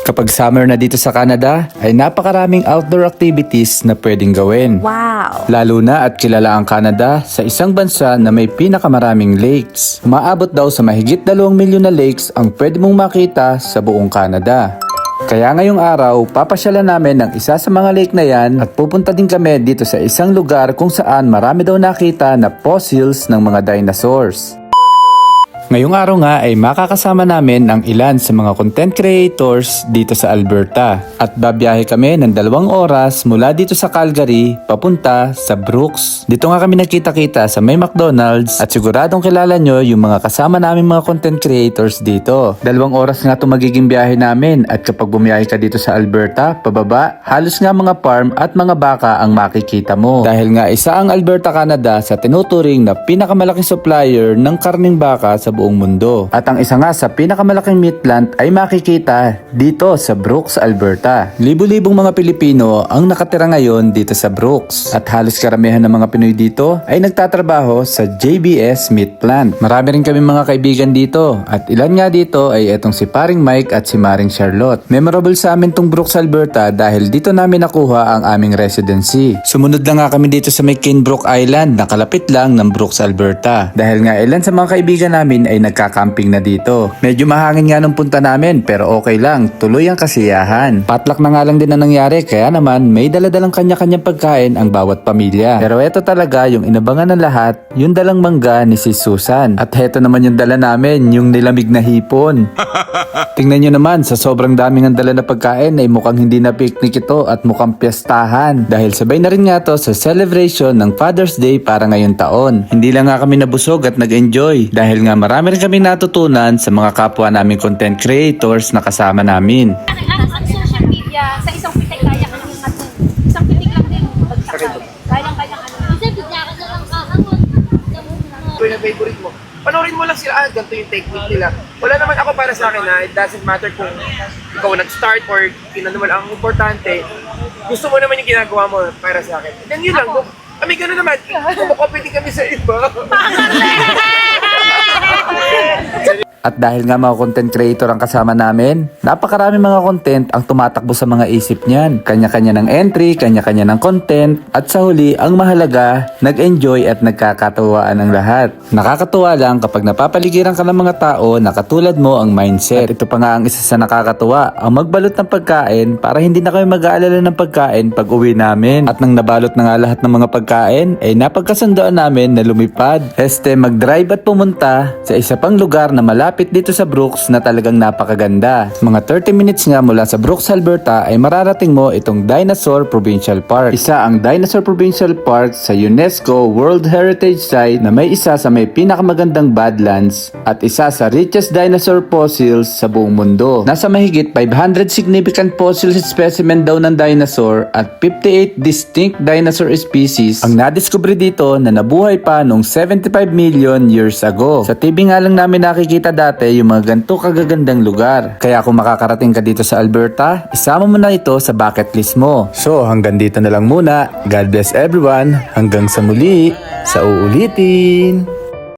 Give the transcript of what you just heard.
Kapag summer na dito sa Canada, ay napakaraming outdoor activities na pwedeng gawin. Wow! Lalo na at kilala ang Canada sa isang bansa na may pinakamaraming lakes. Umaabot daw sa mahigit 2 milyon na lakes ang pwede mong makita sa buong Canada. Kaya ngayong araw, papasyalan namin ang isa sa mga lake na yan at pupunta din kami dito sa isang lugar kung saan marami daw nakita na fossils ng mga dinosaurs. Ngayong araw nga ay makakasama namin ang ilan sa mga content creators dito sa Alberta at babiyahe kami ng 2 oras mula dito sa Calgary papunta sa Brooks. Dito nga kami nakita-kita sa may McDonald's at siguradong kilala nyo yung mga kasama namin mga content creators dito. 2 oras nga ito magiging biyahe namin at kapag bumiyahe ka dito sa Alberta, pababa, halos nga mga farm at mga baka ang makikita mo. Dahil nga isa ang Alberta, Canada sa tinuturing na pinakamalaking supplier ng karning baka sa buong mundo. At ang isa nga sa pinakamalaking meat plant ay makikita dito sa Brooks, Alberta. Libo-libong mga Pilipino ang nakatira ngayon dito sa Brooks. At halos karamihan ng mga Pinoy dito ay nagtatrabaho sa JBS Meat Plant. Marami rin kami mga kaibigan dito at ilan nga dito ay etong si Paring Mike at si Maring Charlotte. Memorable sa amin tong Brooks, Alberta dahil dito namin nakuha ang aming residency. Sumunod lang nga kami dito sa may Kinbrook Island na kalapit lang ng Brooks, Alberta. Dahil nga ilan sa mga kaibigan namin ay nagka-camping na dito. Medyo mahangin nga nung punta namin pero okay lang, tuloy ang kasiyahan. Potluck na nga lang din ang nangyari kaya naman may daladalang kanya-kanyang pagkain ang bawat pamilya. Pero eto talaga yung inabangan ng lahat, yung dalang mangga ni Sis Susan. At heto naman yung dala namin, yung nilamig na hipon. Tingnan nyo naman, sa sobrang daming ang dala na pagkain ay mukhang hindi na picnic ito at mukhang piyestahan. Dahil sabay na rin nga to sa celebration ng Father's Day para ngayong taon. Hindi lang nga kami nabusog at nag-enjoy dahil nga marami rin kami natutunan sa mga kapwa naming content creators na kasama namin. Ang social media, sa isang pitik kaya ka lang yung isang pitik lang din bagsakan. Kaya ano. Kasi bigla ka na lang kahamon. Ito yung favorite mo. Panoorin mo lang sila, ganito yung technique nila. Wala naman ako para sa akin na it doesn't matter kung ikaw nag-start or naman ang importante. Gusto mo naman yung ginagawa mo para sa akin. And then yun lang, kami gano'n naman, kumakopiti kami sa iba. At dahil nga mga content creator ang kasama namin, napakarami mga content ang tumatakbo sa mga isip niyan. Kanya-kanya ng entry, kanya-kanya ng content, at sa huli, ang mahalaga, nag-enjoy at nagkakatuwaan ang lahat. Nakakatuwa lang kapag napapaligiran ka ng mga tao na katulad mo ang mindset. At ito pa nga ang isa sa nakakatuwa, ang magbalot ng pagkain para hindi na kayo mag-aalala ng pagkain pag uwi namin. At nang nabalot na nga lahat ng mga pagkain, ay napagkasundoan namin na lumipad. Mag-drive at pumunta sa isa pang lugar na malapit dito sa Brooks na talagang napakaganda. Mga 30 minutes nga mula sa Brooks, Alberta ay mararating mo itong Dinosaur Provincial Park. Isa ang Dinosaur Provincial Park sa UNESCO World Heritage Site na may isa sa may pinakamagandang Badlands at isa sa richest dinosaur fossils sa buong mundo. Nasa mahigit 500 significant fossil specimen daw ng dinosaur at 58 distinct dinosaur species ang nadiskubre dito na nabuhay pa noong 75 million years ago. Sa TV nga lang namin nakikita dati yung mga ganito kagagandang lugar. Kaya kung makakarating ka dito sa Alberta, isama mo na ito sa bucket list mo. So hanggang dito na lang muna. God bless everyone. Hanggang sa muli. Sa uulitin.